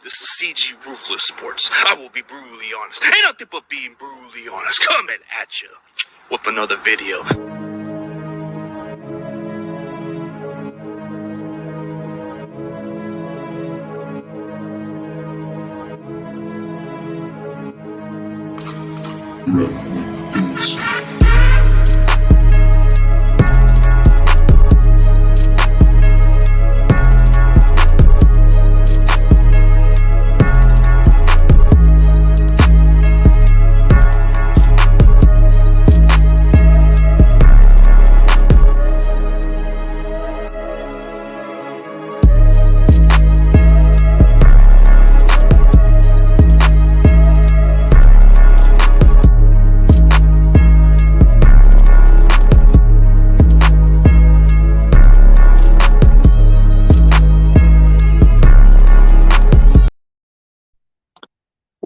This is CG Ruthless Sports. I will be brutally honest. Ain't nothing but being brutally honest. Coming at you with another video.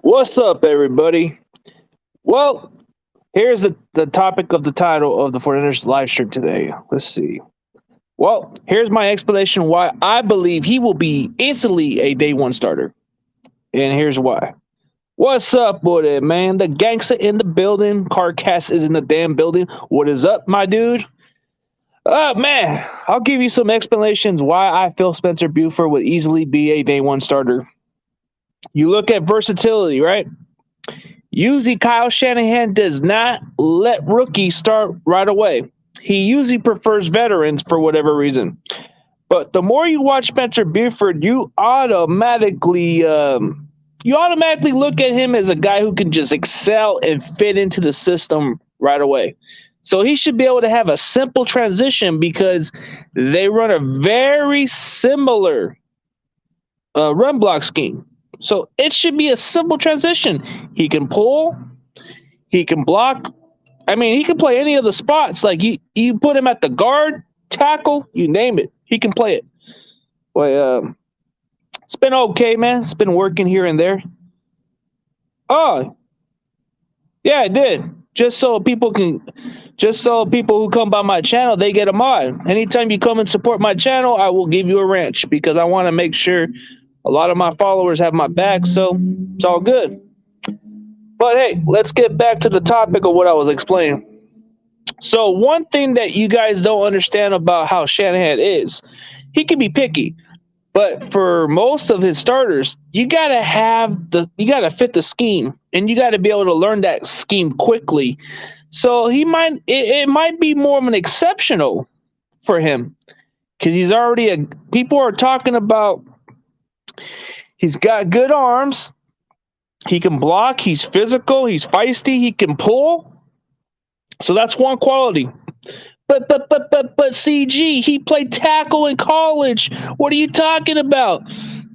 What's up, everybody? Well, here's the topic of the title of the 49ers live stream today. Let's see. Well, here's my explanation why I believe he will be instantly a day one starter. And here's why. What's up with it, man? The gangster in the building. Carcass is in the damn building. What is up, my dude? Man, I'll give you some explanations why I feel Spencer Burford would easily be a day one starter. You look at versatility, right? Usually Kyle Shanahan does not let rookies start right away. He usually prefers veterans for whatever reason. But the more you watch Spencer Burford, you automatically look at him as a guy who can just excel and fit into the system right away. So he should be able to have a simple transition because they run a very similar run block scheme. So it should be a simple transition. He can pull, he can block. I mean, he can play any of the spots. Like you put him at the guard, tackle, you name it. He can play it. Well, it's been okay, man. It's been working here and there. Oh, yeah, it did. Just so people who come by my channel, they get a mod. Anytime you come and support my channel, I will give you a wrench because I want to make sure a lot of my followers have my back, so it's all good. But hey, let's get back to the topic of what I was explaining. So one thing that you guys don't understand about how Shanahan is, he can be picky, but for most of his starters, you gotta fit the scheme, and you gotta be able to learn that scheme quickly. So it might be more of an exceptional for him because he's already people are talking about. He's got good arms. He can block. He's physical. He's feisty. He can pull. So that's one quality. But CG, he played tackle in college. What are you talking about?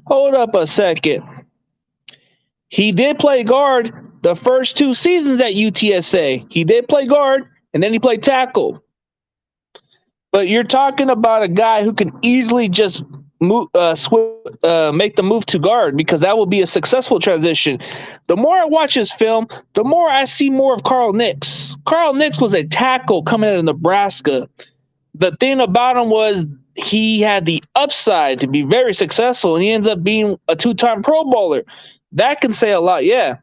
Hold up a second. He did play guard the first 2 seasons at UTSA. He did play guard, and then he played tackle. But you're talking about a guy who can easily just make the move to guard because that will be a successful transition. The more I watch his film, the more I see more of Carl Nicks. Carl Nicks was a tackle coming out of Nebraska. The thing about him was he had the upside to be very successful, and he ends up being a 2-time Pro Bowler. That can say a lot, yeah.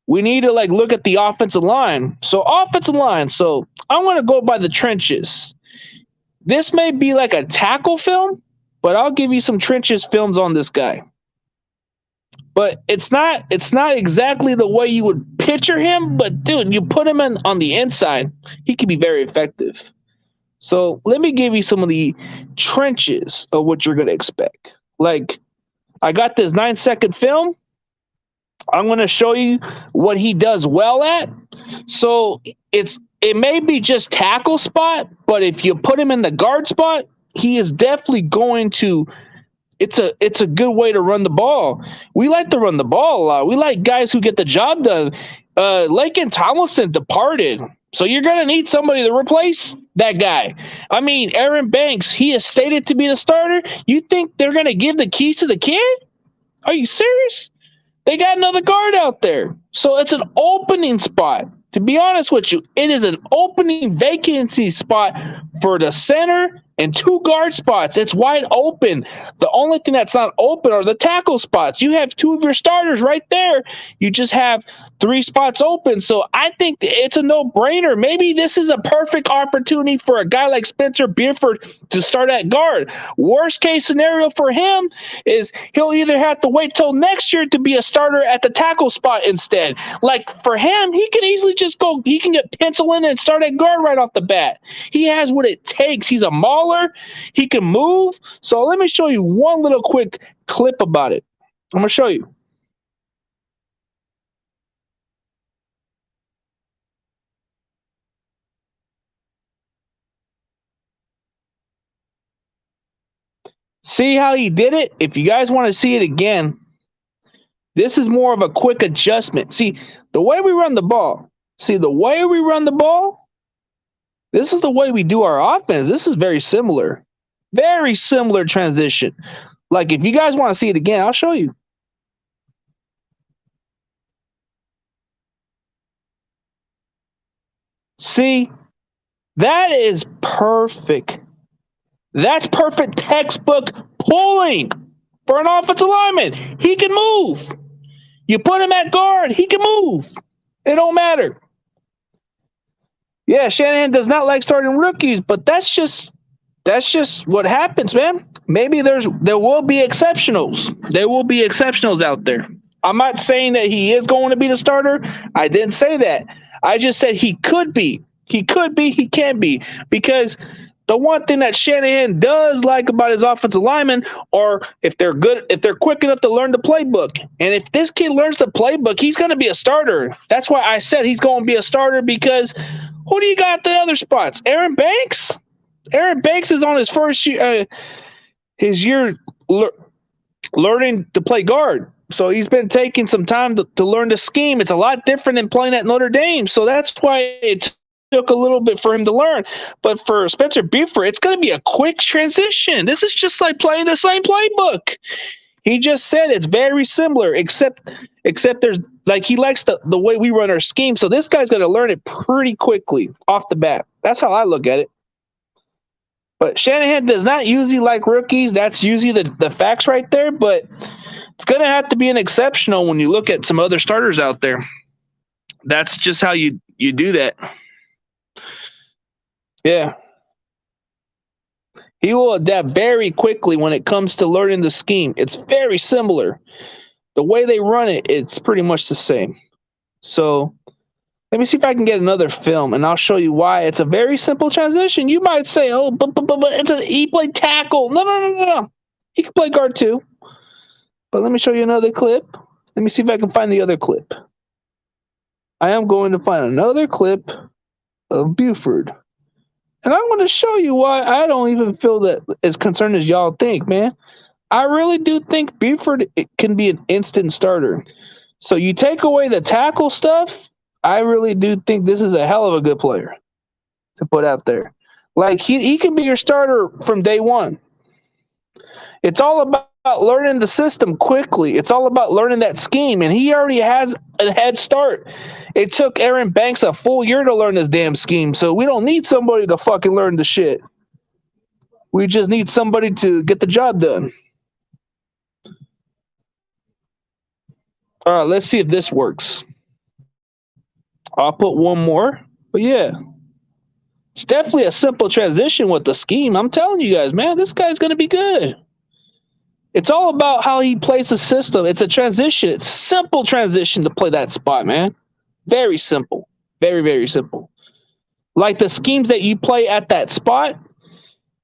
We need to look at the offensive line. So offensive line. So I'm going to go by the trenches. This may be like a tackle film, but I'll give you some trenches films on this guy. But it's not exactly the way you would picture him, but dude, you put him on the inside, he can be very effective. So let me give you some of the trenches of what you're going to expect. Like, I got this 9-second film. I'm going to show you what he does well at. So it may be just tackle spot, but if you put him in the guard spot, he is definitely going to. It's a good way to run the ball. We like to run the ball a lot. We like guys who get the job done. Laken Tomlinson departed, so you're gonna need somebody to replace that guy. I mean, Aaron Banks, he is stated to be the starter. You think they're gonna give the keys to the kid? Are you serious? They got another guard out there, so it's an opening spot. To be honest with you, it is an opening vacancy spot for the center and 2 guard spots. It's wide open. The only thing that's not open are the tackle spots. You have 2 of your starters right there. You just have 3 spots open. So I think it's a no-brainer. Maybe this is a perfect opportunity for a guy like Spencer Burford to start at guard. Worst case scenario for him is he'll either have to wait till next year to be a starter at the tackle spot instead. Like for him, he can easily just go, he can get pencil in and start at guard right off the bat. He has what it takes. He's a mauler. He can move. So let me show you one little quick clip about it. I'm going to show you. See how he did it? If you guys want to see it again, this is more of a quick adjustment. See, the way we run the ball, this is the way we do our offense. This is very similar. Very similar transition. Like, if you guys want to see it again, I'll show you. See, that is perfect. That's perfect textbook pulling for an offensive lineman. He can move. You put him at guard, he can move. It don't matter. Yeah, Shanahan does not like starting rookies, but that's just what happens, man. Maybe there will be exceptionals. There will be exceptionals out there. I'm not saying that he is going to be the starter. I didn't say that. I just said he could be. He could be. He can be. Because the one thing that Shanahan does like about his offensive linemen, or if they're quick enough to learn the playbook. And if this kid learns the playbook, he's going to be a starter. That's why I said he's going to be a starter, because who do you got at the other spots? Aaron Banks? Aaron Banks is on his first year, learning to play guard. So he's been taking some time to learn the scheme. It's a lot different than playing at Notre Dame. So that's why it took a little bit for him to learn. But for Spencer Burford, it's going to be a quick transition. This is just like playing the same playbook. He just said it's very similar, except there's, like, he likes the way we run our scheme. So this guy's going to learn it pretty quickly off the bat. That's how I look at it. But Shanahan does not usually like rookies. That's usually the facts right there. But it's going to have to be an exceptional when you look at some other starters out there. That's just how you do that. Yeah. He will adapt very quickly when it comes to learning the scheme. It's very similar. The way they run it, it's pretty much the same. So let me see if I can get another film, and I'll show you why it's a very simple transition. You might say, "Oh, but he played tackle." No. He can play guard too. But let me show you another clip. Let me see if I can find the other clip. I am going to find another clip of Burford. And I'm going to show you why I don't even feel that as concerned as y'all think, man. I really do think Burford can be an instant starter. So you take away the tackle stuff, I really do think this is a hell of a good player to put out there. Like, he can be your starter from day one. It's all about learning the system quickly. It's all about learning that scheme, and he already has a head start. It took Aaron Banks a full year to learn this damn scheme, so we don't need somebody to fucking learn the shit. We just need somebody to get the job done. All right, let's see if this works. I'll put one more, but yeah. It's definitely a simple transition with the scheme. I'm telling you guys, man, this guy's going to be good. It's all about how he plays the system. It's a transition. It's simple transition to play that spot, man. Very simple. Very, very simple. Like the schemes that you play at that spot,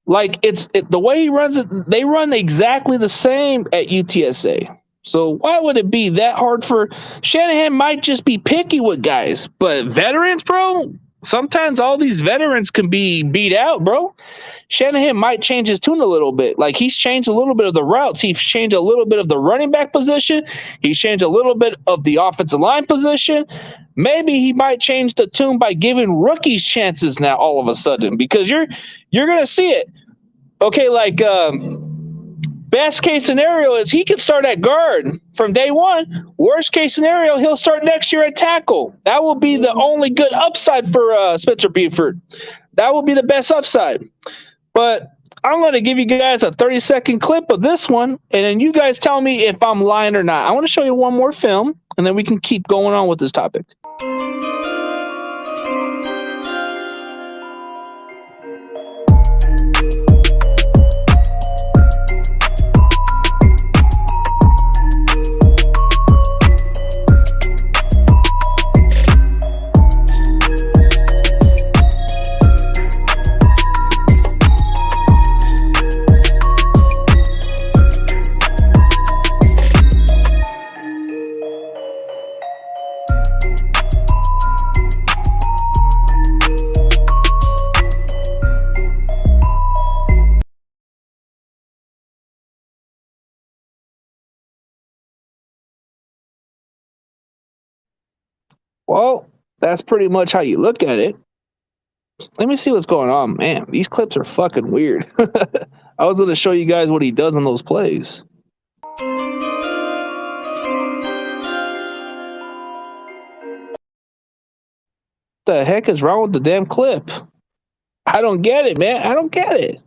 like the way he runs it, they run exactly the same at UTSA. So why would it be that hard for Shanahan? Might just be picky with guys, but veterans, bro, sometimes all these veterans can be beat out, bro. Shanahan might change his tune a little bit. Like, he's changed a little bit of the routes. He's changed a little bit of the running back position. He's changed a little bit of the offensive line position. Maybe he might change the tune by giving rookies chances now all of a sudden, because you're going to see it. Okay, like best case scenario is he could start at guard from day one. Worst case scenario, he'll start next year at tackle. That will be the only good upside for Spencer Burford. That will be the best upside. But I'm going to give you guys a 30-second clip of this one, and then you guys tell me if I'm lying or not. I want to show you one more film, and then we can keep going on with this topic. Well, that's pretty much how you look at it. Let me see what's going on. Man, these clips are fucking weird. I was going to show you guys what he does on those plays. What the heck is wrong with the damn clip? I don't get it, man. I don't get it.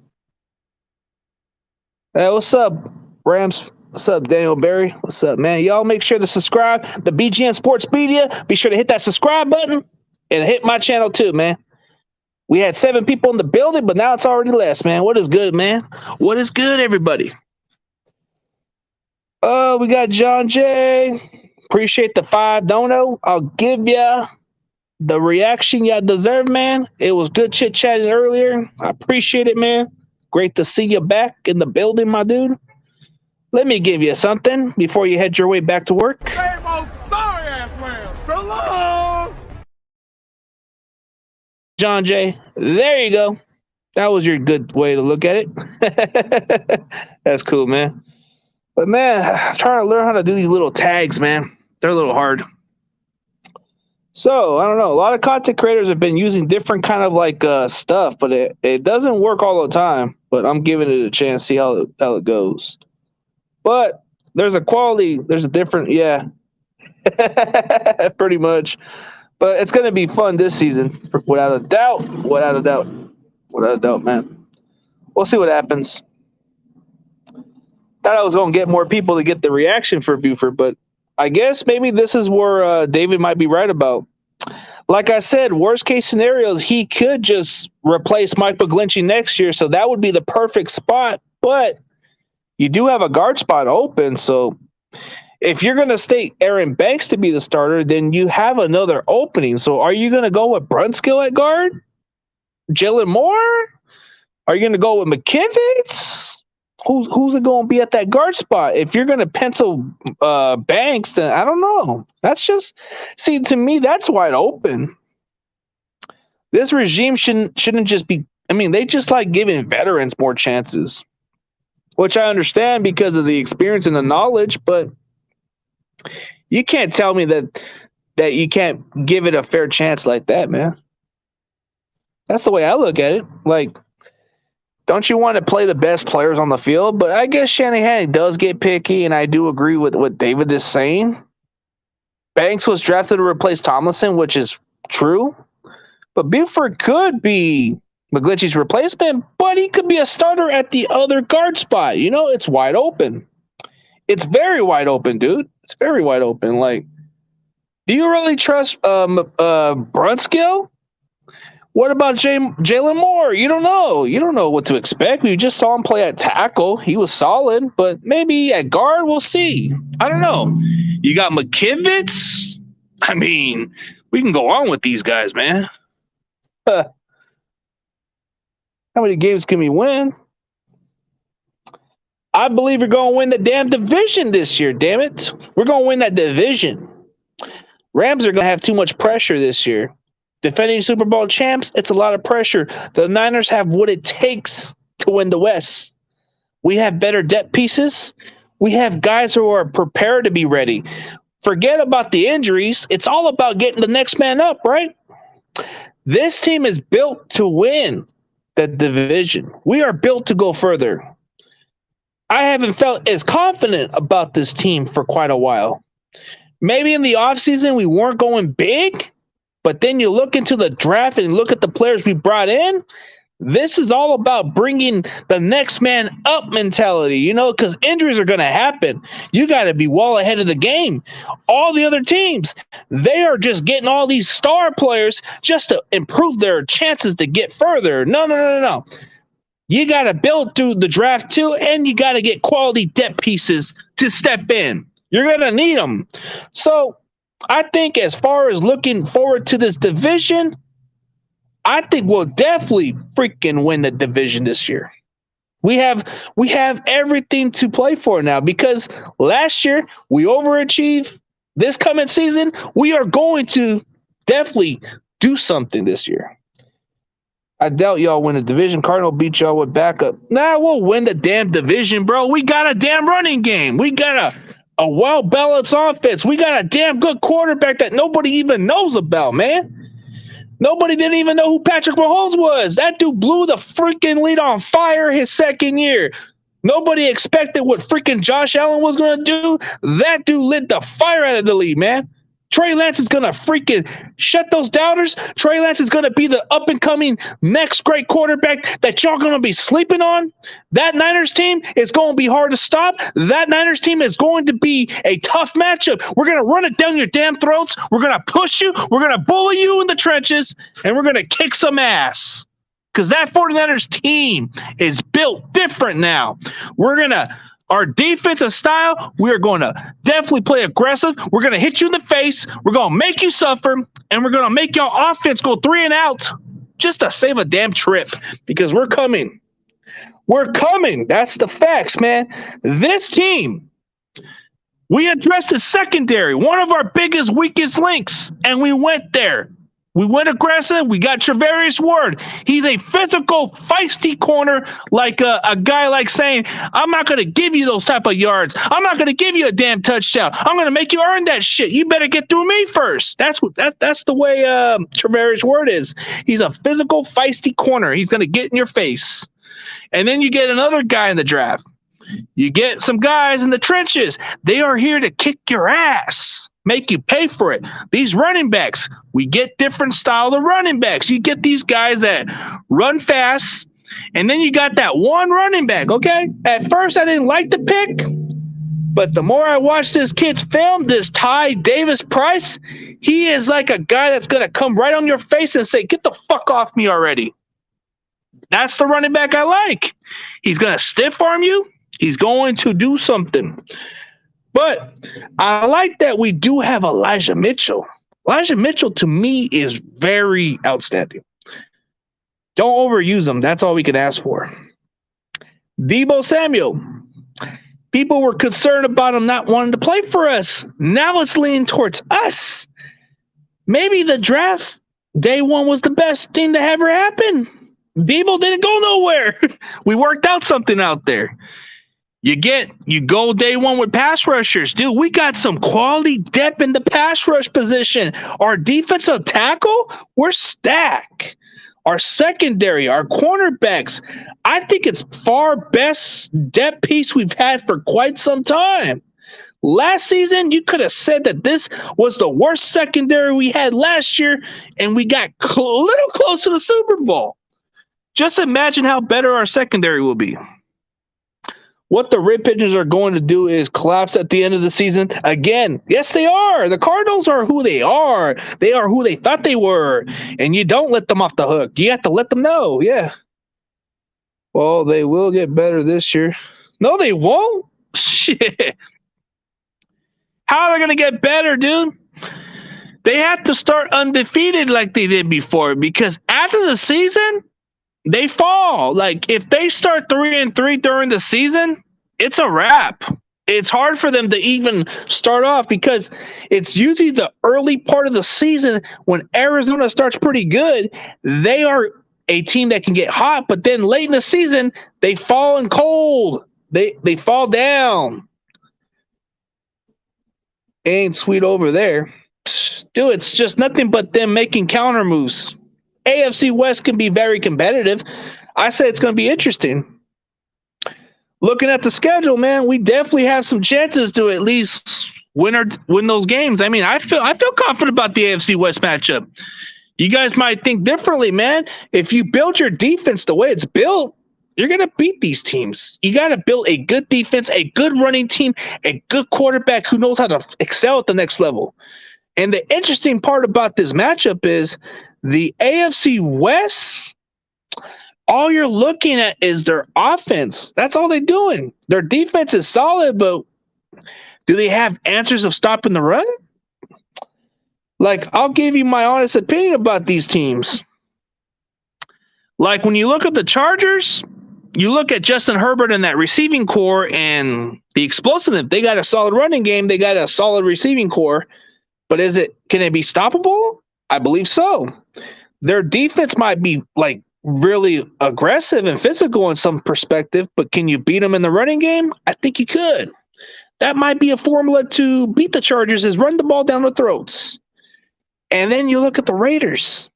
Hey, what's up, Rams? What's up, Daniel Berry? What's up, man? Y'all make sure to subscribe. The BGN Sports Media. Be sure to hit that subscribe button and hit my channel too, man. We had 7 people in the building, but now it's already less, man. What is good, man? What is good, everybody? Oh, we got John J. Appreciate the 5 dono. I'll give ya the reaction y'all deserve, man. It was good chit-chatting earlier. I appreciate it, man. Great to see you back in the building, my dude. Let me give you something before you head your way back to work. Same old sorry ass man. So long. John J. There you go. That was your good way to look at it. That's cool, man. But man, I'm trying to learn how to do these little tags, man. They're a little hard. So I don't know. A lot of content creators have been using different kind of like stuff, but it doesn't work all the time. But I'm giving it a chance, see how it goes. But there's a quality, there's a different, yeah, pretty much. But it's going to be fun this season, without a doubt. Without a doubt. Without a doubt, man. We'll see what happens. Thought I was going to get more people to get the reaction for Buford, but I guess maybe this is where David might be right about. Like I said, worst case scenarios, he could just replace Mike McGlinchey next year, so that would be the perfect spot. But you do have a guard spot open, so if you're going to state Aaron Banks to be the starter, then you have another opening. So are you going to go with Brunskill at guard? Jalen Moore? Are you going to go with McKivitz? Who's it going to be at that guard spot? If you're going to pencil Banks, then I don't know. That's just, see, to me, that's wide open. This regime shouldn't just be, I mean, they just like giving veterans more chances, which I understand because of the experience and the knowledge, but you can't tell me that you can't give it a fair chance like that, man. That's the way I look at it. Like, don't you want to play the best players on the field? But I guess Shanahan does get picky, and I do agree with what David is saying. Banks was drafted to replace Tomlinson, which is true. But Buford could be McGlinchey's replacement, but he could be a starter at the other guard spot. You know, it's wide open. It's very wide open, dude. It's very wide open. Like, do you really trust Brunskill? What about Jalen Moore? You don't know. You don't know what to expect. We just saw him play at tackle. He was solid, but maybe at guard, we'll see. I don't know. You got McKivitz. I mean, we can go on with these guys, man. How many games can we win? I believe we're going to win the damn division this year, damn it. We're going to win that division. Rams are going to have too much pressure this year. Defending Super Bowl champs, it's a lot of pressure. The Niners have what it takes to win the West. We have better depth pieces. We have guys who are prepared to be ready. Forget about the injuries. It's all about getting the next man up, right? This team is built to win the division. We are built to go further. I haven't felt as confident about this team for quite a while. Maybe in the offseason we weren't going big, but then you look into the draft and look at the players we brought in, This is all about bringing the next man up mentality, because injuries are going to happen. You got to be well ahead of the game. All the other teams, they are just getting all these star players just to improve their chances to get further. No. You got to build through the draft too, and you got to get quality depth pieces to step in. You're going to need them. So I think as far as looking forward to this division, I think we'll definitely freaking win the division this year. We have everything to play for now because last year we overachieved. This coming season, we are going to definitely do something this year. I doubt y'all win the division. Cardinal beat y'all with backup. Nah, we'll win the damn division, bro. We got a damn running game. We got a well-balanced offense. We got a damn good quarterback that nobody even knows about, man. Nobody didn't even know who Patrick Mahomes was. That dude blew the freaking league on fire his second year. Nobody expected what freaking Josh Allen was going to do. That dude lit the fire out of the league, man. Trey Lance is going to freaking shut those doubters. Trey Lance is going to be the up-and-coming next great quarterback that y'all going to be sleeping on. That Niners team is going to be hard to stop. That Niners team is going to be a tough matchup. We're going to run it down your damn throats. We're going to push you. We're going to bully you in the trenches, and we're going to kick some ass. Because that 49ers team is built different now. Our defensive style, we are going to definitely play aggressive. We're going to hit you in the face. We're going to make you suffer. And we're going to make your offense go 3 and out just to save a damn trip because we're coming. We're coming. That's the facts, man. This team, we addressed the secondary, one of our biggest, weakest links, and we went there. We went aggressive. We got Travarius Ward. He's a physical, feisty corner, like a guy like saying, I'm not going to give you those type of yards. I'm not going to give you a damn touchdown. I'm going to make you earn that shit. You better get through me first. That's the way Travarius Ward is. He's a physical, feisty corner. He's going to get in your face. And then you get another guy in the draft. You get some guys in the trenches. They are here to kick your ass. Make you pay for it. These running backs, we get different style of running backs. You get these guys that run fast, and then you got that one running back, okay? At first, I didn't like the pick, but the more I watched this kid's film, this Ty Davis Price, he is like a guy that's going to come right on your face and say, get the fuck off me already. That's the running back I like. He's going to stiff arm you. He's going to do something. But I like that we do have Elijah Mitchell. Elijah Mitchell, to me, is very outstanding. Don't overuse him. That's all we can ask for. Deebo Samuel. People were concerned about him not wanting to play for us. Now it's leaning towards us. Maybe the draft day one was the best thing to ever happen. Deebo didn't go nowhere. We worked out something out there. You go day one with pass rushers. Dude, we got some quality depth in the pass rush position. Our defensive tackle, we're stacked. Our secondary, our cornerbacks, I think it's far best depth piece we've had for quite some time. Last season, you could have said that this was the worst secondary we had last year, and we got a little close to the Super Bowl. Just imagine how better our secondary will be. What the Red Pigeons are going to do is collapse at the end of the season. Again, yes, they are. The Cardinals are who they are. They are who they thought they were. And you don't let them off the hook. You have to let them know. Yeah. Well, they will get better this year. No, they won't. Shit. How are they going to get better, dude? They have to start undefeated like they did before, because after the season, they fall. Like, if they start 3-3 during the season, it's a wrap. It's hard for them to even start off because it's usually the early part of the season when Arizona starts pretty good. They are a team that can get hot, but then late in the season, they fall in cold. They fall down. Ain't sweet over there. Dude, it's just nothing but them making counter moves. AFC West can be very competitive. I say it's going to be interesting. Looking at the schedule, man, we definitely have some chances to at least win those games. I mean, I feel confident about the AFC West matchup. You guys might think differently, man. If you build your defense the way it's built, you're going to beat these teams. You got to build a good defense, a good running team, a good quarterback who knows how to excel at the next level. And the interesting part about this matchup is the AFC West, all you're looking at is their offense. That's all they're doing. Their defense is solid, but do they have answers of stopping the run? Like, I'll give you my honest opinion about these teams. Like, when you look at the Chargers, you look at Justin Herbert and that receiving core and the explosiveness. They got a solid running game. They got a solid receiving core. But can it be stoppable? I believe so. Their defense might be like really aggressive and physical in some perspective, but can you beat them in the running game? I think you could. That might be a formula to beat the Chargers, is run the ball down their throats. And then you look at the Raiders.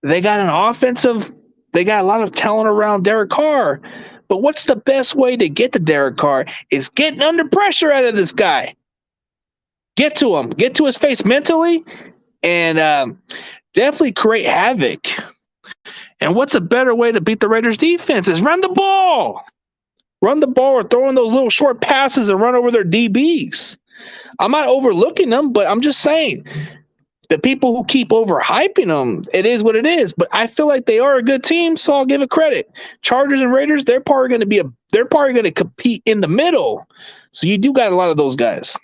They got a lot of talent around Derek Carr. But what's the best way to get to Derek Carr is getting under pressure out of this guy. Get to him. Get to his face mentally and definitely create havoc. And what's a better way to beat the Raiders defense is run the ball. Run the ball or throw in those little short passes and run over their DBs. I'm not overlooking them, but I'm just saying the people who keep overhyping them, it is what it is. But I feel like they are a good team, so I'll give it credit. Chargers and Raiders, they're probably going to compete in the middle. So you do got a lot of those guys.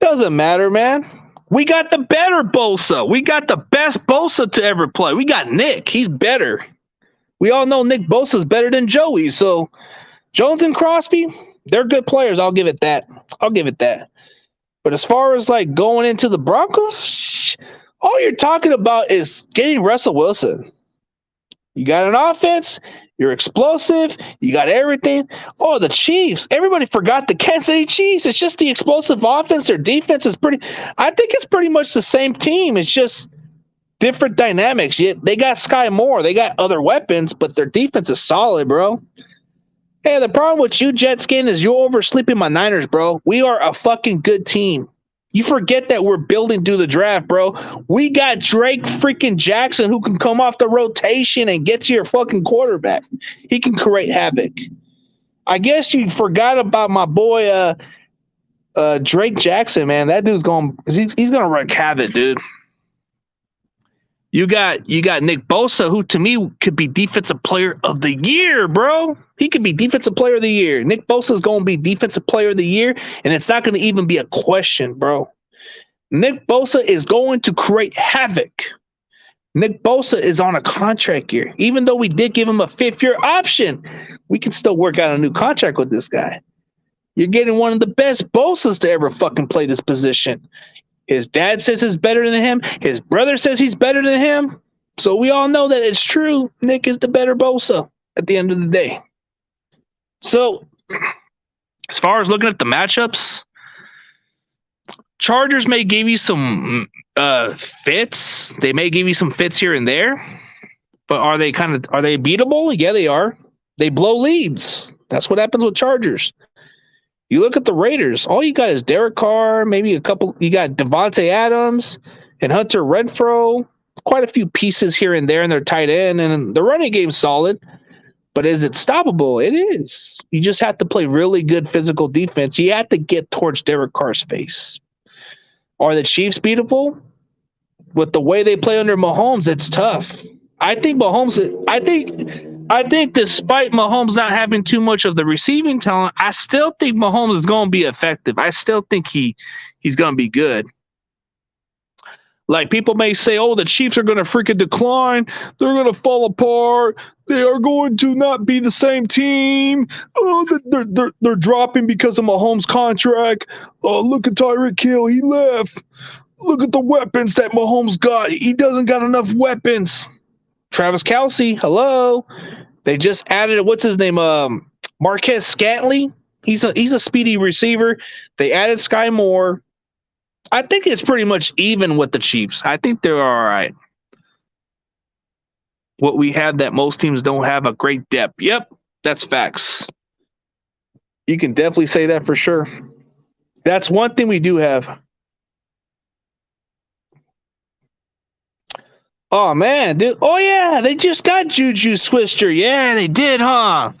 Doesn't matter, man. We got the better Bosa. We got the best Bosa to ever play. We got Nick. He's better. We all know Nick Bosa's better than Joey. So Jones and Crosby, they're good players. I'll give it that. But as far as like going into the Broncos, all you're talking about is getting Russell Wilson. You got an offense. You're explosive. You got everything. Oh, the Chiefs. Everybody forgot the Kansas City Chiefs. It's just the explosive offense. Their defense is I think it's pretty much the same team. It's just different dynamics. They got Sky Moore. They got other weapons, but their defense is solid, bro. Hey, the problem with you, Jetskin, is you're oversleeping my Niners, bro. We are a fucking good team. You forget that we're building through the draft, bro. We got Drake freaking Jackson who can come off the rotation and get to your fucking quarterback. He can create havoc. I guess you forgot about my boy Drake Jackson, man. That dude's he's gonna wreak havoc, dude. You got Nick Bosa, who to me could be defensive player of the year, bro. He could be defensive player of the year. Nick Bosa is going to be defensive player of the year, and it's not going to even be a question, bro. Nick Bosa is going to create havoc. Nick Bosa is on a contract year. Even though we did give him a 5th-year option, we can still work out a new contract with this guy. You're getting one of the best Bosas to ever fucking play this position. His dad says he's better than him. His brother says he's better than him. So we all know that it's true. Nick is the better Bosa at the end of the day. So as far as looking at the matchups, Chargers may give you some fits. They may give you some fits here and there. But are they beatable? Yeah, they are. They blow leads. That's what happens with Chargers. You look at the Raiders, all you got is Derek Carr, maybe a couple. You got Devontae Adams and Hunter Renfrow, quite a few pieces here and there in their tight end, and the running game's solid. But is it stoppable? It is. You just have to play really good physical defense. You have to get towards Derek Carr's face. Are the Chiefs beatable? With the way they play under Mahomes, it's tough. I think despite Mahomes not having too much of the receiving talent, I still think Mahomes is going to be effective. I still think he's going to be good. Like, people may say, oh, the Chiefs are going to freaking decline. They're going to fall apart. They are going to not be the same team. Oh, they're dropping because of Mahomes' contract. Oh, look at Tyreek Hill. He left. Look at the weapons that Mahomes got. He doesn't got enough weapons. Travis Kelce, hello. They just added, what's his name? Marquez Scantley. He's a speedy receiver. They added Sky Moore. I think it's pretty much even with the Chiefs. I think they're all right. What we have that most teams don't have a great depth. Yep, that's facts. You can definitely say that for sure. That's one thing we do have. Oh man, dude. Oh yeah, they just got Juju Swister. Yeah, they did, huh?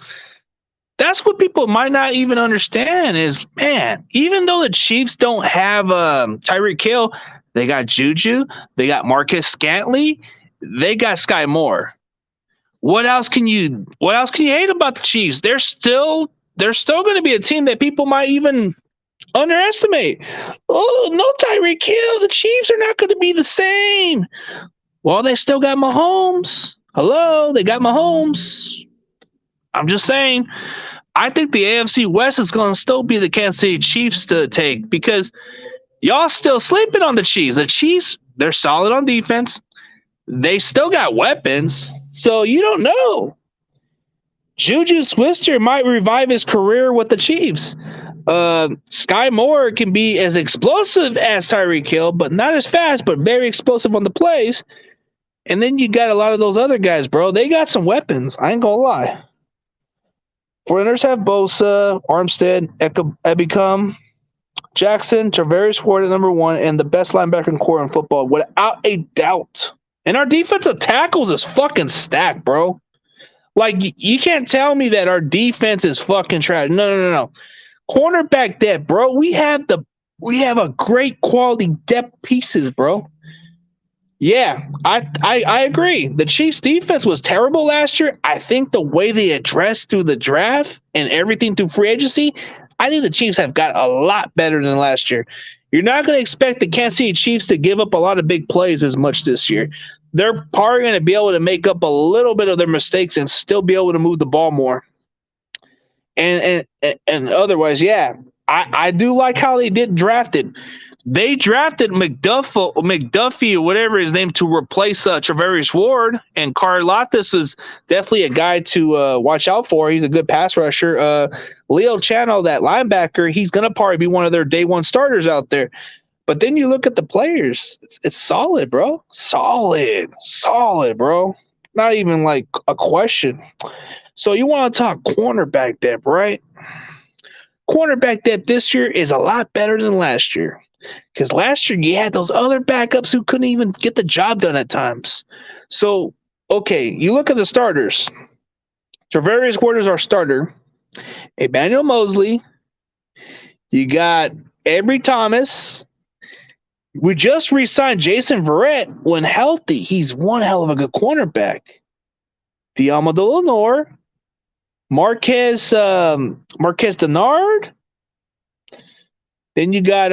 That's what people might not even understand is, man, even though the Chiefs don't have Tyreek Hill, they got Juju, they got Marcus Scantley, they got Sky Moore. What else can you hate about the Chiefs? They're still going to be a team that people might even underestimate. Oh, no Tyreek Hill, the Chiefs are not going to be the same. Well, they still got Mahomes. Hello, they got Mahomes. I'm just saying. I think the AFC West is going to still be the Kansas City Chiefs to take because y'all still sleeping on the Chiefs. The Chiefs, they're solid on defense. They still got weapons, so you don't know. Juju Swister might revive his career with the Chiefs. Sky Moore can be as explosive as Tyreek Hill, but not as fast, but very explosive on the plays. And then you got a lot of those other guys, bro. They got some weapons. I ain't gonna lie. 49ers have Bosa, Armstead, Ebicom, Jackson, Travaris Ward at number 1, and the best linebacker in core in football, without a doubt. And our defensive tackles is fucking stacked, bro. Like, you can't tell me that our defense is fucking trash. No. Cornerback depth, bro. We have a great quality depth pieces, bro. Yeah, I agree. The Chiefs' defense was terrible last year. I think the way they addressed through the draft and everything through free agency, I think the Chiefs have got a lot better than last year. You're not going to expect the Kansas City Chiefs to give up a lot of big plays as much this year. They're probably going to be able to make up a little bit of their mistakes and still be able to move the ball more. And otherwise, yeah, I do like how they did draft it. They drafted McDuffie or whatever his name to replace Travaris Ward, and Karlatis is definitely a guy to watch out for. He's a good pass rusher. Leo Channel, that linebacker, he's going to probably be one of their day one starters out there. But then you look at the players, it's solid, bro. Solid, bro. Not even like a question. So you want to talk cornerback depth, right? Cornerback depth this year is a lot better than last year. Because last year you had those other backups who couldn't even get the job done at times. So, okay, you look at the starters. Travaris Ward is our starter. Emmanuel Mosley. You got Avery Thomas. We just re-signed Jason Verrett when healthy. He's one hell of a good cornerback. Diamado Lenore. Marquez Denard. Then you got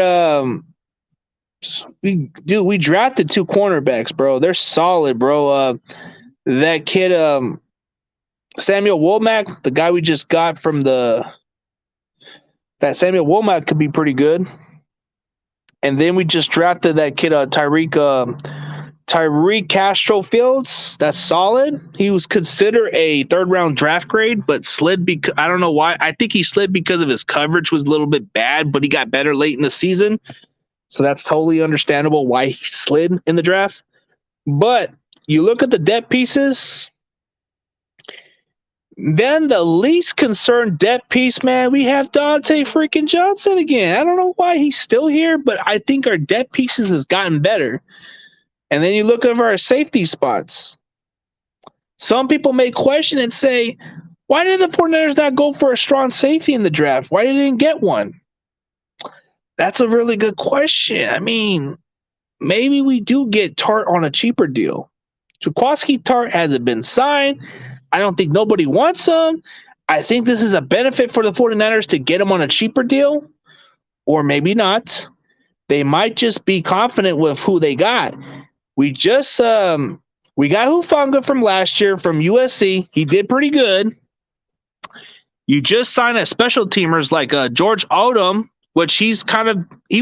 we drafted 2 cornerbacks, bro. They're solid, bro. That kid Samuel Womack, the guy we just got from that Samuel Womack could be pretty good. And then we just drafted that kid Tyreek Castro Fields. That's solid. He was considered a 3rd round draft grade, but slid because I don't know why. I think he slid because of his coverage was a little bit bad, but he got better late in the season. So that's totally understandable why he slid in the draft. But you look at the depth pieces, then the least concerned depth piece, man, we have Dante freaking Johnson again. I don't know why he's still here, but I think our depth pieces has gotten better. And then you look over our safety spots. Some people may question and say, why did the 49ers not go for a strong safety in the draft? Why didn't they get one? That's a really good question. I mean, maybe we do get Tart on a cheaper deal. Jaquiski Tart hasn't been signed. I don't think nobody wants him. I think this is a benefit for the 49ers to get him on a cheaper deal, or maybe not. They might just be confident with who they got. We just we got Hufanga from last year from USC. He did pretty good. You just signed a special teamers like George Odom, which he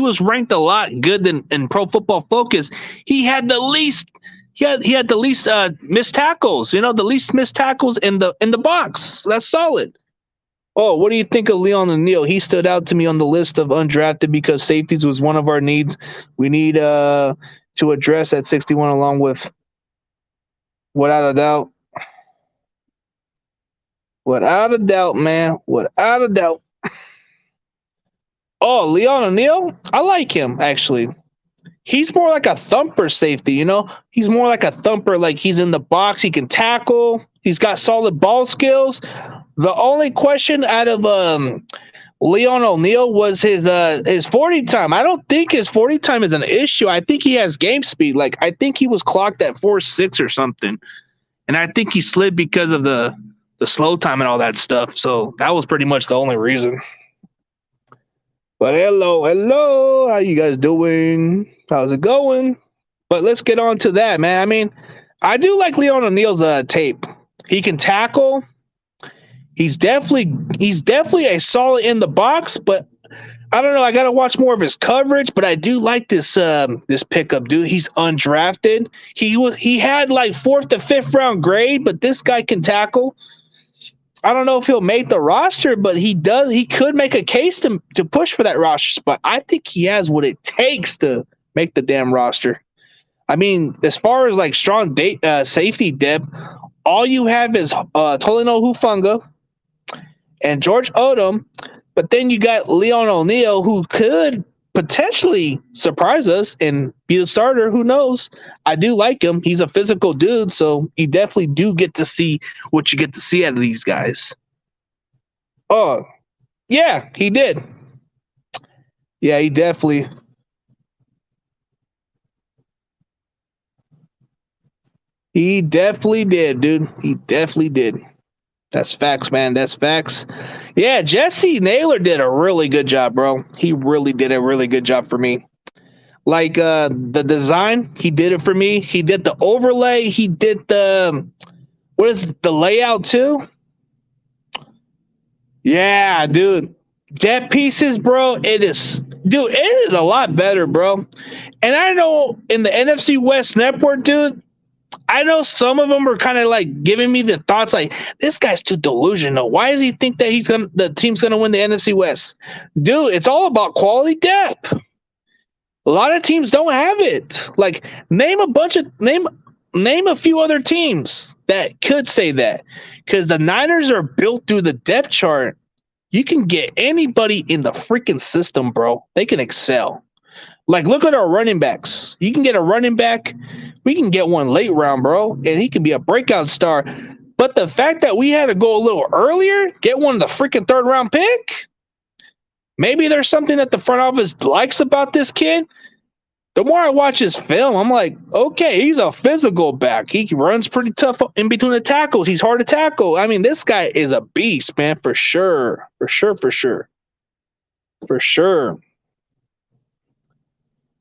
was ranked a lot good in Pro Football Focus. He had the least missed tackles. The least missed tackles in the box. That's solid. Oh, what do you think of Leon O'Neal? He stood out to me on the list of undrafted because safeties was one of our needs. We need to address at 61 along with, without a doubt, man. Without a doubt. Oh, Leon O'Neal? I like him, actually. he's more like a thumper safety, you know? He's more like a thumper, like he's in the box, he can tackle, he's got solid ball skills. The only question out of Leon O'Neal was his 40 time. I don't think his 40 time is an issue. I think he has game speed. Like I think he was clocked at 4.6 or something. And I think he slid because of the slow time and all that stuff. So that was pretty much the only reason. But hello. How you guys doing? How's it going? But let's get on to that, man. I mean, I do like Leon O'Neal's tape. He can tackle. He's definitely a solid in the box, but I don't know. I got to watch more of his coverage, but I do like this pickup, dude. He's undrafted. He had like 4th to 5th round grade, but this guy can tackle. I don't know if he'll make the roster, but he does. He could make a case to push for that roster spot. I think he has what it takes to make the damn roster. I mean, as far as like strong safety depth, all you have is Tolino Hufanga and George Odom, but then you got Leon O'Neal, who could potentially surprise us and be the starter. Who knows? I do like him. He's a physical dude, so you definitely do get to see what you get to see out of these guys. Oh, yeah, he did. Yeah, he definitely. He definitely did, dude. He definitely did. That's facts, man. That's facts. Yeah, Jesse Naylor did a really good job, bro. He really did a really good job for me. Like the design, he did it for me. He did the overlay. He did the layout too? Yeah, dude. Depth pieces, bro. It is a lot better, bro. And I know in the NFC West network, dude, I know some of them are kind of like giving me the thoughts like, this guy's too delusional. Why does he think that the team's gonna win the NFC West? Dude, it's all about quality depth. A lot of teams don't have it. Like name a few other teams that could say that. Because the Niners are built through the depth chart. You can get anybody in the freaking system, bro. They can excel. Like, look at our running backs. You can get a running back. We can get one late round, bro, and he can be a breakout star. But the fact that we had to go a little earlier, get one of the freaking 3rd round pick, maybe there's something that the front office likes about this kid. The more I watch his film, I'm like, okay, he's a physical back. He runs pretty tough in between the tackles. He's hard to tackle. I mean, this guy is a beast, man, for sure. For sure.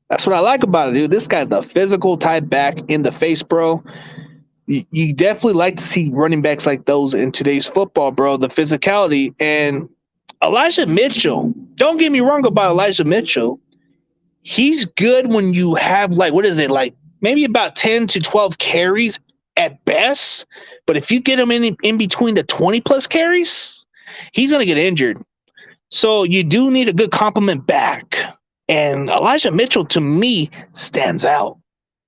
That's what I like about it, dude. This guy's the physical type back in the face, bro. You definitely like to see running backs like those in today's football, bro. The physicality. And Elijah Mitchell, don't get me wrong about Elijah Mitchell. He's good when you have maybe about 10 to 12 carries at best. But if you get him in between the 20 plus carries, he's going to get injured. So you do need a good complement back. And Elijah Mitchell, to me, stands out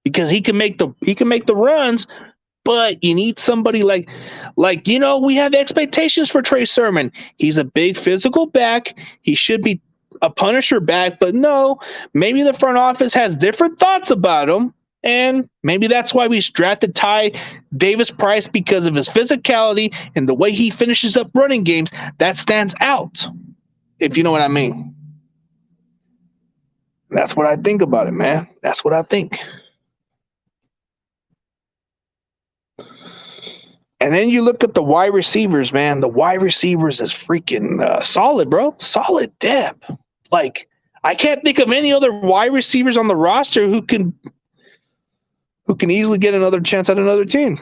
because he can make the runs, but you need somebody like we have expectations for Trey Sermon. He's a big physical back. He should be a punisher back, but no, maybe the front office has different thoughts about him, and maybe that's why we drafted Ty Davis Price because of his physicality and the way he finishes up running games. That stands out, if you know what I mean. That's what I think about it, man. That's what I think. And then you look at the wide receivers, man. The wide receivers is freaking solid, bro. Solid depth. Like, I can't think of any other wide receivers on the roster who can easily get another chance at another team.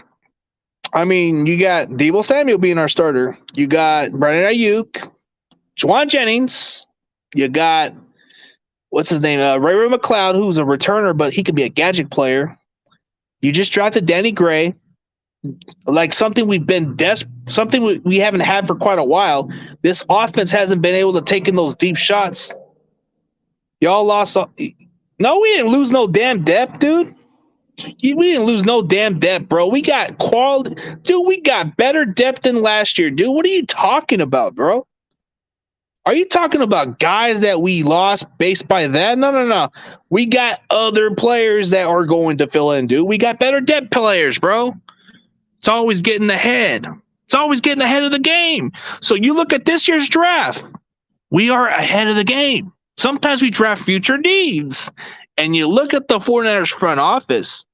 I mean, you got Deebo Samuel being our starter. You got Brandon Ayuk, Juwan Jennings. You got what's his name? Ray McLeod, who's a returner, but he could be a gadget player. You just drafted Danny Gray. Like something we haven't had for quite a while. This offense hasn't been able to take in those deep shots. Y'all lost. No, we didn't lose no damn depth, dude. We didn't lose no damn depth, bro. We got quality. Dude, we got better depth than last year, dude. What are you talking about, bro? Are you talking about guys that we lost based by that? No, no, no. We got other players that are going to fill in, dude. We got better depth players, bro. It's always getting ahead. It's always getting ahead of the game. So you look at this year's draft. We are ahead of the game. Sometimes we draft future needs. And you look at the 49ers front office.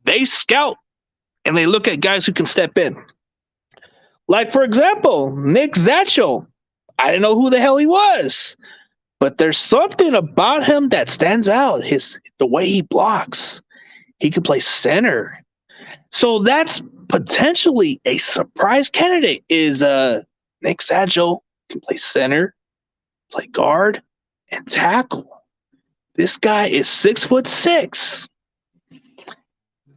They scout and they look at guys who can step in. Like, for example, Nick Zatchel. I didn't know who the hell he was. But there's something about him that stands out. The way he blocks. He can play center. So that's potentially a surprise candidate is Nick Zatchel can play center, play guard, and tackle. This guy is 6'6".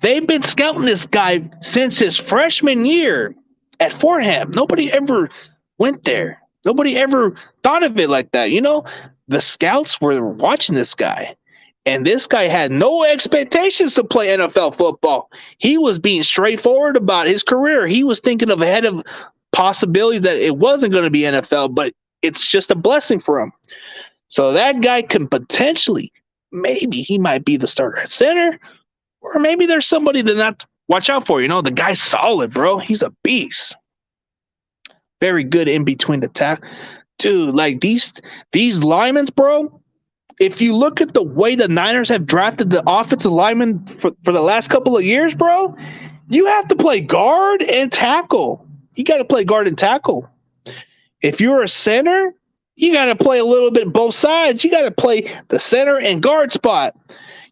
They've been scouting this guy since his freshman year at Fordham. Nobody ever went there. Nobody ever thought of it like that. You know, the scouts were watching this guy, and this guy had no expectations to play NFL football. He was being straightforward about his career. He was thinking of ahead of possibilities that it wasn't going to be NFL, but it's just a blessing for him. So that guy can potentially, maybe he might be the starter at center, or maybe there's somebody to not watch out for. You know, the guy's solid, bro. He's a beast. Very good in between the tackle. Dude, like these linemen, bro, if you look at the way the Niners have drafted the offensive linemen for the last couple of years, bro, you have to play guard and tackle. You got to play guard and tackle. If you're a center, you got to play a little bit both sides. You got to play the center and guard spot.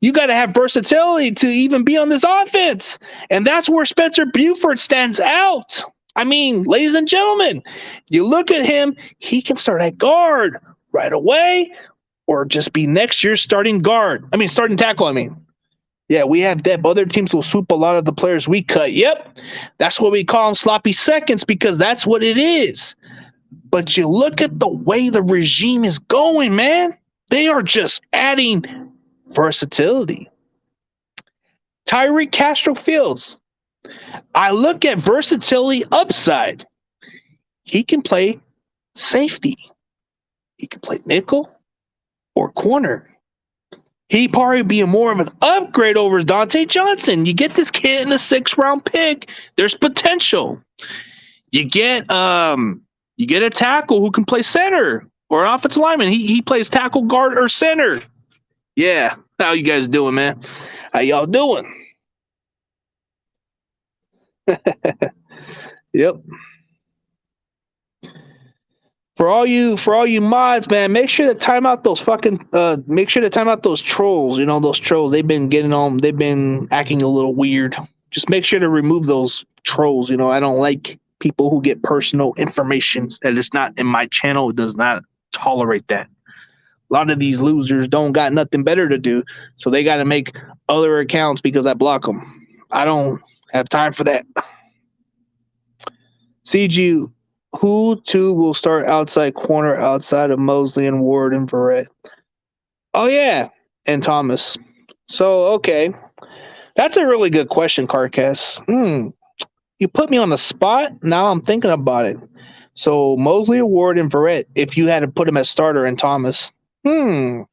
You got to have versatility to even be on this offense. And that's where Spencer Burford stands out. I mean, ladies and gentlemen, you look at him, he can start at guard right away or just be next year's starting tackle. Yeah, we have depth. Other teams will swoop a lot of the players we cut. Yep, that's what we call them sloppy seconds because that's what it is. But you look at the way the regime is going, man. They are just adding versatility. Tyreek Castro-Fields. I look at versatility upside. He can play safety. He can play nickel or corner. He'd probably be more of an upgrade over Dante Johnson. You get this kid in a 6th-round pick. There's potential. You get a tackle who can play center or an offensive lineman. He plays tackle, guard, or center. Yeah. How you guys doing, man? How y'all doing? Yep. For all you mods, man, make sure to time out those trolls. You know, those trolls, they've been acting a little weird. Just make sure to remove those trolls. You know, I don't like people who get personal information that is not in my channel. It does not tolerate that. A lot of these losers don't got nothing better to do, so they got to make other accounts because I block them. I don't have time for that. CG, who two will start outside corner outside of Mosley and Ward and Verrett? Oh, yeah, and Thomas. So, okay. That's a really good question, Carcass. You put me on the spot. Now I'm thinking about it. So, Mosley, Ward, and Verrett, if you had to put him as starter and Thomas. I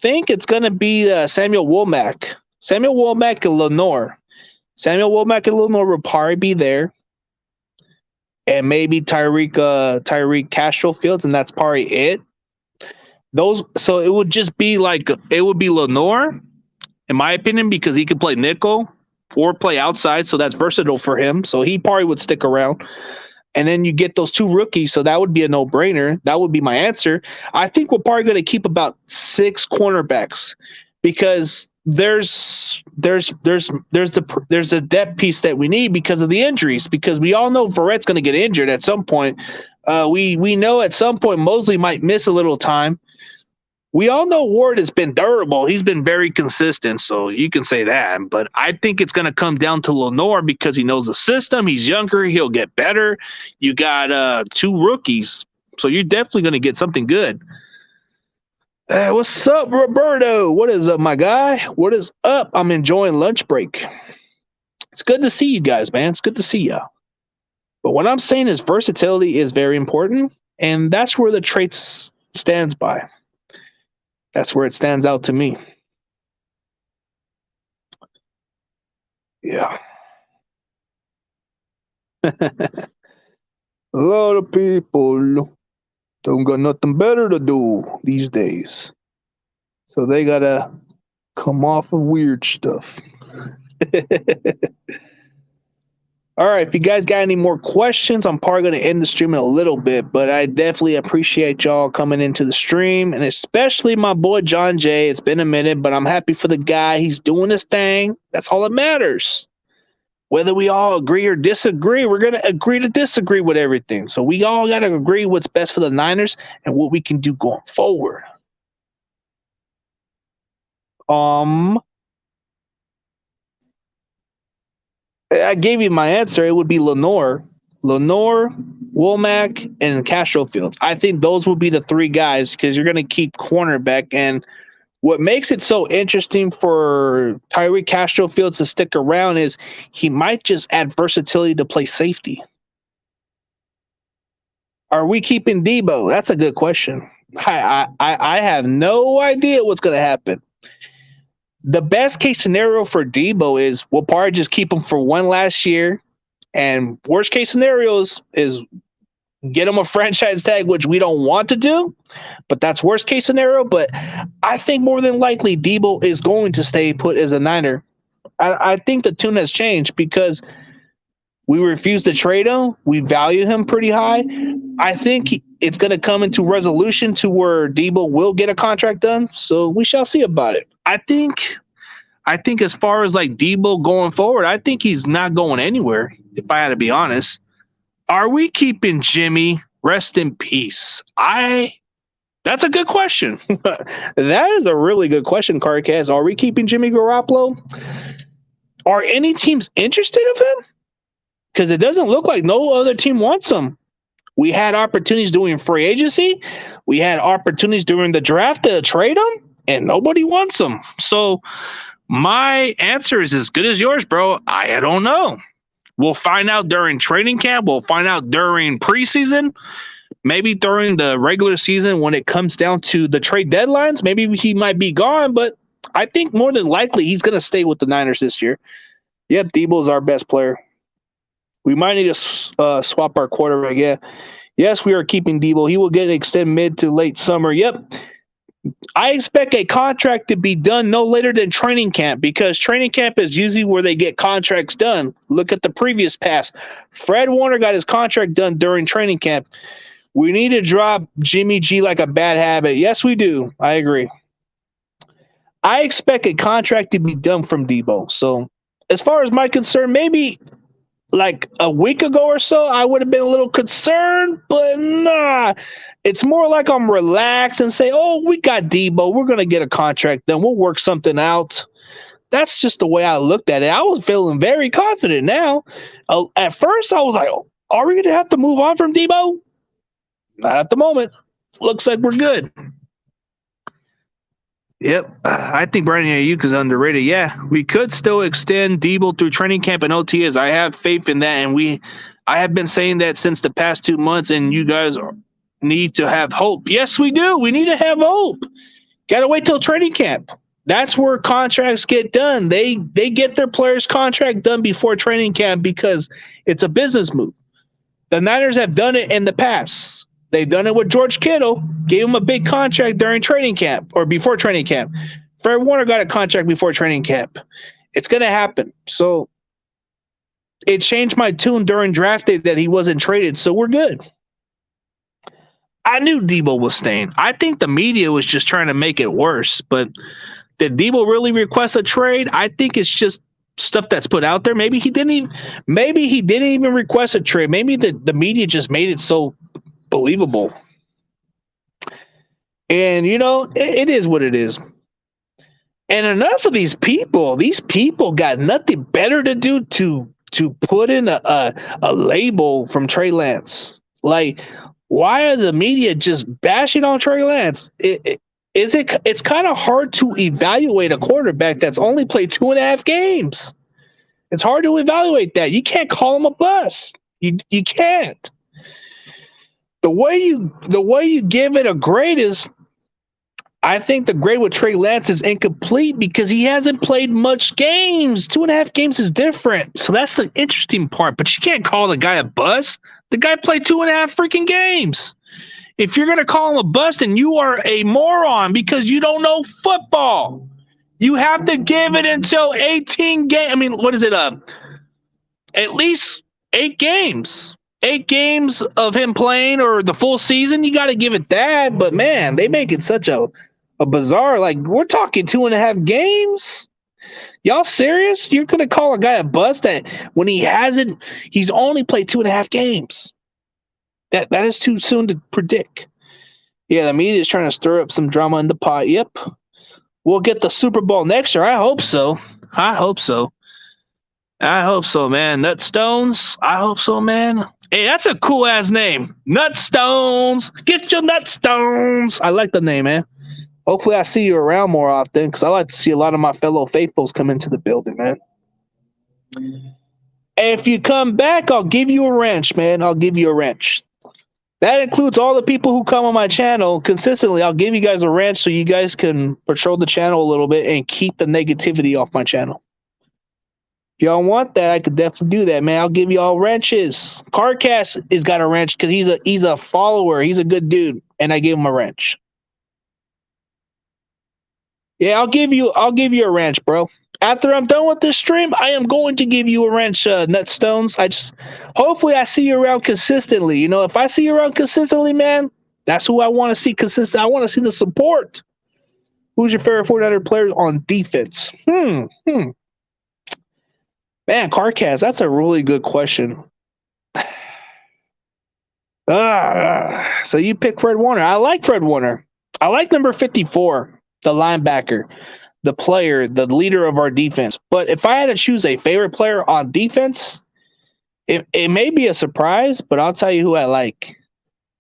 think it's going to be Samuel Womack. Samuel Womack and Lenore. Samuel Womack and Lenore will probably be there. And maybe Tyreek Castro-Fields, and that's probably it. So it would just be it would be Lenore, in my opinion, because he could play nickel or play outside, so that's versatile for him. So he probably would stick around. And then you get those two rookies, so that would be a no-brainer. That would be my answer. I think we're probably going to keep about 6 cornerbacks because there's a depth piece that we need because of the injuries. Because we all know Verrett's going to get injured at some point. We know at some point Mosley might miss a little time. We all know Ward has been durable. He's been very consistent, so you can say that. But I think it's going to come down to Lenore because he knows the system. He's younger. He'll get better. You got 2 rookies, so you're definitely going to get something good. What's up, Roberto? What is up, my guy? What is up? I'm enjoying lunch break. It's good to see you guys, man. It's good to see you. But what I'm saying is versatility is very important, and that's where the traits stands by. That's where it stands out to me. Yeah. A lot of people don't got nothing better to do these days. So they gotta come off of weird stuff. All right, if you guys got any more questions, I'm probably going to end the stream in a little bit, but I definitely appreciate y'all coming into the stream, and especially my boy John Jay. It's been a minute, but I'm happy for the guy. He's doing his thing. That's all that matters. Whether we all agree or disagree, we're going to agree to disagree with everything. So we all got to agree what's best for the Niners and what we can do going forward. I gave you my answer. It would be Lenore, Womack, and Castro Fields. I think those will be the three guys because you're going to keep cornerback. And what makes it so interesting for Tyree Castro Fields to stick around is he might just add versatility to play safety. Are we keeping Debo? That's a good question. I have no idea what's going to happen. The best case scenario for Debo is we'll probably just keep him for one last year. And worst case scenarios is get him a franchise tag, which we don't want to do, but that's worst case scenario. But I think more than likely Debo is going to stay put as a Niner. I think the tune has changed because we refuse to trade him. We value him pretty high. I think it's going to come into resolution to where Debo will get a contract done. So we shall see about it. I think as far as like Debo going forward, I think he's not going anywhere, if I had to be honest. Are we keeping Jimmy? Rest in peace. That's a good question. That is a really good question, Cardcast. Are we keeping Jimmy Garoppolo? Are any teams interested of him? Because it doesn't look like no other team wants him. We had opportunities doing free agency. We had opportunities during the draft to trade him, and nobody wants him. So my answer is as good as yours, bro. I don't know. We'll find out during training camp. We'll find out during preseason. Maybe during the regular season when it comes down to the trade deadlines. Maybe he might be gone, but I think more than likely he's going to stay with the Niners this year. Yep, Debo is our best player. We might need to swap our quarterback. Yeah. Yes, we are keeping Debo. He will get extended mid to late summer. Yep. I expect a contract to be done no later than training camp because training camp is usually where they get contracts done. Look at the previous pass. Fred Warner got his contract done during training camp. We need to drop Jimmy G like a bad habit. Yes, we do. I agree. I expect a contract to be done from Debo. So as far as my concern, maybe like a week ago or so, I would have been a little concerned, but nah. It's more like I'm relaxed and say, oh, we got Debo. We're going to get a contract done. We'll work something out. That's just the way I looked at it. I was feeling very confident now. At first, I was like, oh, are we going to have to move on from Debo? Not at the moment. Looks like we're good. Yep. I think Brandon Ayuk is underrated. Yeah, we could still extend Debo through training camp and OTAs. I have faith in that, and I have been saying that since the past 2 months, and you guys need to have hope. Yes, we do. We need to have hope. Got to wait till training camp. That's where contracts get done. They get their players' contract done before training camp because it's a business move. The Niners have done it in the past. They've done it with George Kittle, gave him a big contract during training camp or before training camp. Fred Warner got a contract before training camp. It's going to happen. So it changed my tune during draft day that he wasn't traded, so we're good. I knew Debo was staying. I think the media was just trying to make it worse, but did Debo really request a trade? I think it's just stuff that's put out there. Maybe he didn't even request a trade. Maybe the media just made it so believable. And it is what it is. And enough of these people got nothing better to do to put in a label from Trey Lance. Like, why are the media just bashing on Trey Lance? It's kind of hard to evaluate a quarterback that's only played 2.5 games. It's hard to evaluate that. You can't call him a bust. You can't. The way you give it a grade is, I think the grade with Trey Lance is incomplete because he hasn't played much games. 2.5 games is different. So that's the interesting part. But you can't call the guy a bust. The guy played 2.5 freaking games. If you're going to call him a bust, then you are a moron because you don't know football. You have to give it until 18 games. I mean, what is it? At least 8 games. 8 games of him playing or the full season, you got to give it that. But man, they make it such a bizarre. Like, we're talking 2.5 games. Y'all serious? You're gonna call a guy a bust that when he's only played 2.5 games. That is too soon to predict. Yeah, the media is trying to stir up some drama in the pot. Yep. We'll get the Super Bowl next year. I hope so. I hope so. I hope so, man. Nutstones. I hope so, man. Hey, that's a cool ass name. Nutstones. Get your Nutstones. I like the name, man. Hopefully I see you around more often because I like to see a lot of my fellow faithfuls come into the building, man. If you come back, I'll give you a wrench, man. I'll give you a wrench. That includes all the people who come on my channel consistently. I'll give you guys a wrench so you guys can patrol the channel a little bit and keep the negativity off my channel. If y'all want that, I could definitely do that, man. I'll give you all wrenches. Cardcast has got a wrench because he's a follower. He's a good dude, and I gave him a wrench. Yeah, I'll give you a wrench, bro. After I'm done with this stream, I am going to give you a wrench, Nutstones. Hopefully I see you around consistently. You know, if I see you around consistently, man, that's who I want to see consistent. I want to see the support. Who's your favorite 49er player on defense? Man, Carcast, that's a really good question. So you pick Fred Warner. I like Fred Warner. I like number 54, the linebacker, the player, the leader of our defense. But if I had to choose a favorite player on defense, it may be a surprise, but I'll tell you who I like.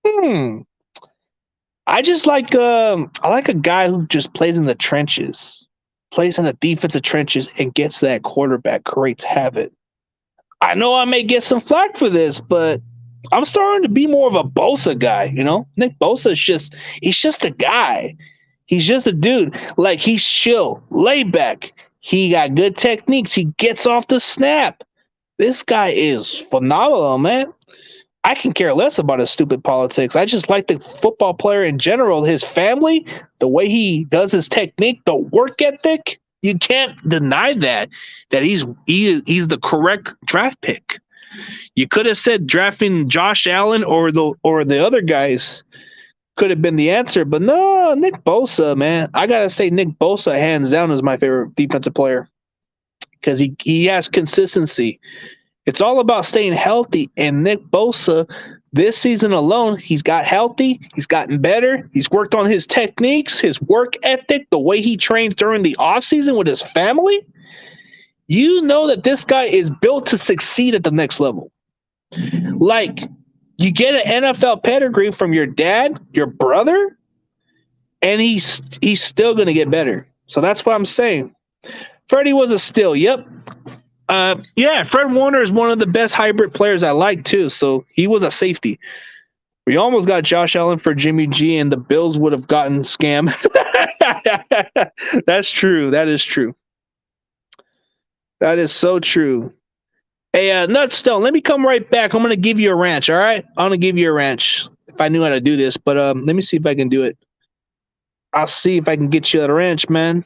I just like I like a guy who just plays in the trenches, plays in the defensive trenches, and gets that quarterback, creates havoc. I know I may get some flack for this, but I'm starting to be more of a Bosa guy, you know? Nick Bosa's he's just a guy. He's just a dude. Like, he's chill, laid back. He got good techniques. He gets off the snap. This guy is phenomenal, man. I can care less about his stupid politics. I just like the football player in general, his family, the way he does his technique, the work ethic. You can't deny that he's the correct draft pick. You could have said drafting Josh Allen or the other guys could have been the answer, but no, Nick Bosa, man. I gotta say Nick Bosa hands down is my favorite defensive player because he has consistency. It's all about staying healthy, and Nick Bosa, this season alone, he's got healthy, he's gotten better, he's worked on his techniques, his work ethic, the way he trains during the offseason with his family. You know that this guy is built to succeed at the next level. Like, you get an NFL pedigree from your dad, your brother, and he's still going to get better. So that's what I'm saying. Freddie was a steal. Yep. Yeah, Fred Warner is one of the best hybrid players I like too. So he was a safety. We almost got Josh Allen for Jimmy G, and the Bills would have gotten scammed. That's true. That is true. That is so true. Hey, Nutstone, let me come right back. I'm going to give you a ranch, all right? I'm going to give you a ranch if I knew how to do this, but let me see if I can do it. I'll see if I can get you that ranch, man.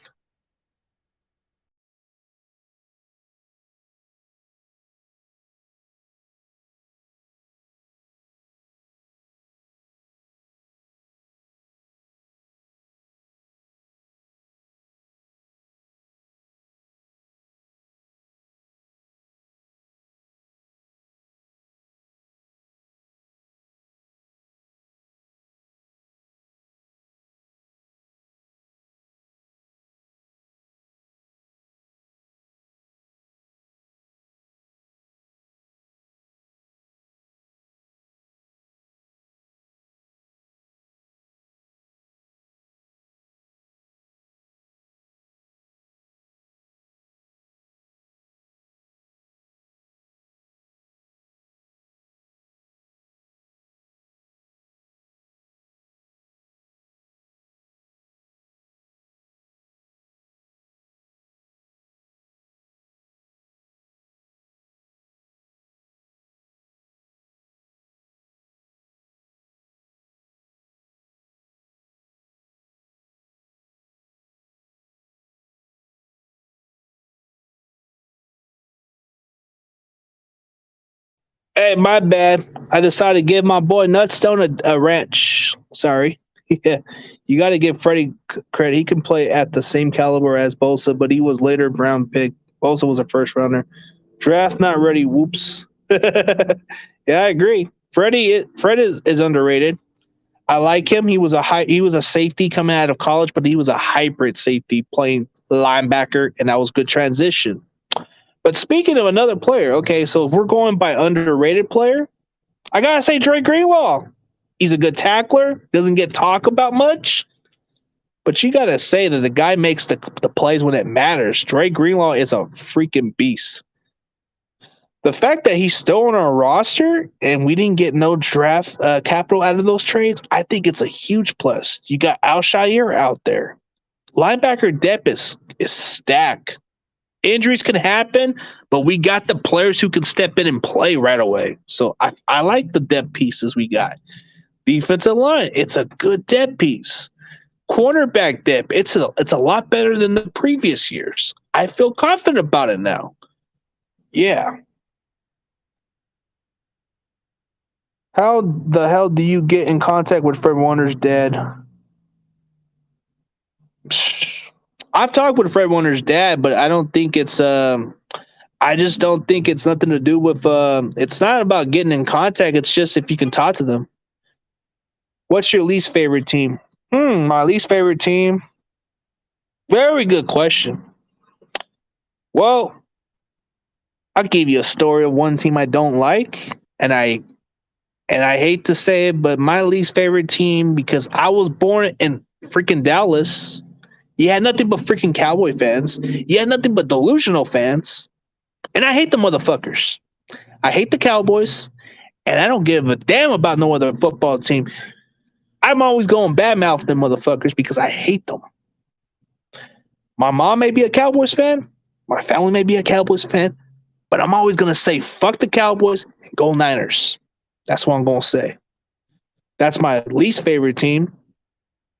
Hey, my bad. I decided to give my boy Nutstone a ranch. Sorry. Yeah, you got to give Freddie credit. He can play at the same caliber as Bosa, but he was later round pick. Bosa was a first rounder. Draft not ready. Whoops. Yeah, I agree. Fred is underrated. I like him. He was a safety coming out of college, but he was a hybrid safety playing linebacker, and that was good transition. But speaking of another player, okay, so if we're going by underrated player, I gotta say Dre Greenlaw. He's a good tackler, doesn't get talked about much, but you gotta say that the guy makes the plays when it matters. Dre Greenlaw is a freaking beast. The fact that he's still on our roster and we didn't get no draft capital out of those trades, I think it's a huge plus. You got Al-Shaair out there. Linebacker depth is stacked. Injuries can happen, but we got the players who can step in and play right away. So I like the depth pieces we got. Defensive line, it's a good depth piece. Cornerback depth, it's a lot better than the previous years. I feel confident about it now. Yeah. How the hell do you get in contact with Fred Warner's dad? I've talked with Fred Warner's dad, but I don't think it's I just don't think it's nothing to do with it's not about getting in contact, it's just if you can talk to them. What's your least favorite team? My least favorite team. Very good question. Well, I'll give you a story of one team I don't like, and I hate to say it, but my least favorite team, because I was born in freaking Dallas. You had nothing but freaking Cowboy fans. You had nothing but delusional fans. And I hate the motherfuckers. I hate the Cowboys, and I don't give a damn about no other football team. I'm always going badmouth them motherfuckers because I hate them. My mom may be a Cowboys fan. My family may be a Cowboys fan. But I'm always going to say, fuck the Cowboys and go Niners. That's what I'm going to say. That's my least favorite team.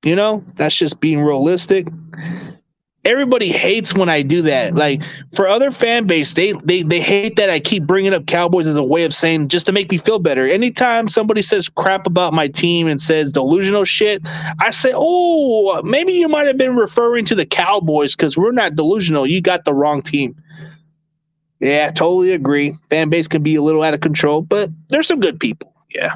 You know, that's just being realistic. Everybody hates when I do that. Like, for other fan base, they hate that I keep bringing up Cowboys as a way of saying just to make me feel better. Anytime somebody says crap about my team and says delusional shit, I say, oh, maybe you might have been referring to the Cowboys because we're not delusional. You got the wrong team. Yeah, totally agree. Fan base can be a little out of control, but there's some good people. Yeah.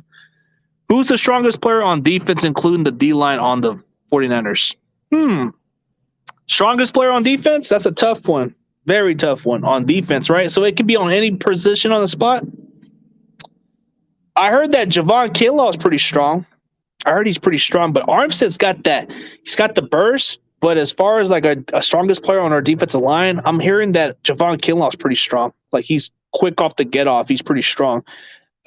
Who's the strongest player on defense, including the D-line on the 49ers? Strongest player on defense? That's a tough one. Very tough one on defense, right? So it can be on any position on the spot. I heard that Javon Kinlaw is pretty strong. I heard he's pretty strong, but Armstead's got that. He's got the burst, but as far as like a strongest player on our defensive line, I'm hearing that Javon Kinlaw is pretty strong. Like he's quick off the get off. He's pretty strong.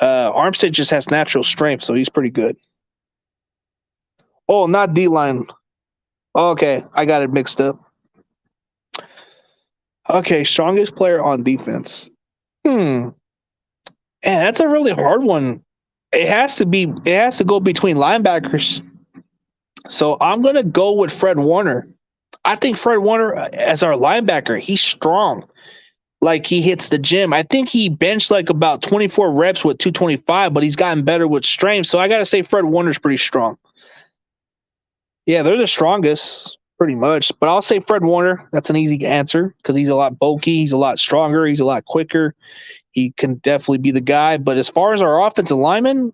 Armstead just has natural strength, so he's pretty good. Oh, not D-line. Okay, I got it mixed up. Okay, strongest player on defense. Man, that's a really hard one. It has to go between linebackers. So I'm gonna go with Fred Warner. I think Fred Warner as our linebacker, he's strong. Like he hits the gym. I think he benched like about 24 reps with 225, but he's gotten better with strength. So I gotta say Fred Warner's pretty strong. Yeah, they're the strongest, pretty much. But I'll say Fred Warner. That's an easy answer because he's a lot bulky. He's a lot stronger. He's a lot quicker. He can definitely be the guy. But as far as our offensive lineman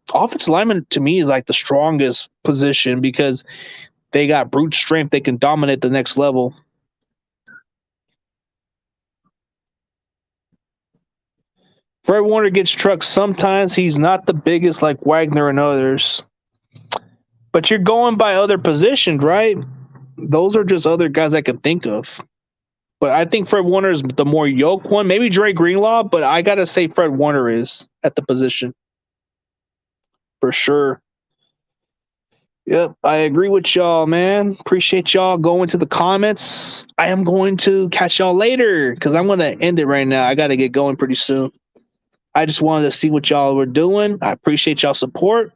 to me is like the strongest position because they got brute strength. They can dominate the next level. Fred Warner gets trucked sometimes. He's not the biggest like Wagner and others. But you're going by other positions, right? Those are just other guys I can think of. But I think Fred Warner is the more yoke one. Maybe Dre Greenlaw, but I got to say Fred Warner is at the position. For sure. Yep, I agree with y'all, man. Appreciate y'all going to the comments. I am going to catch y'all later because I'm going to end it right now. I got to get going pretty soon. I just wanted to see what y'all were doing. I appreciate y'all support.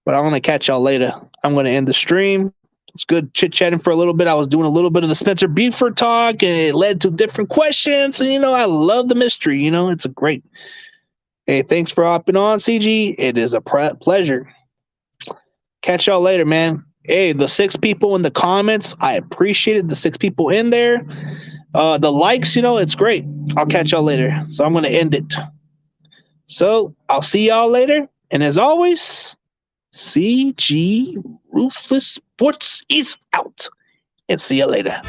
But I'm going to catch y'all later. I'm going to end the stream. It's good chit-chatting for a little bit. I was doing a little bit of the Spencer Burford talk, and it led to different questions. And, I love the mystery. It's a great Hey, thanks for hopping on, CG. It is a pleasure. Catch y'all later, man. Hey, the 6 people in the comments, I appreciated the 6 people in there. The likes, it's great. I'll catch y'all later. So I'm going to end it. So I'll see y'all later. And as always, CG Ruthless Sports is out. And see you later.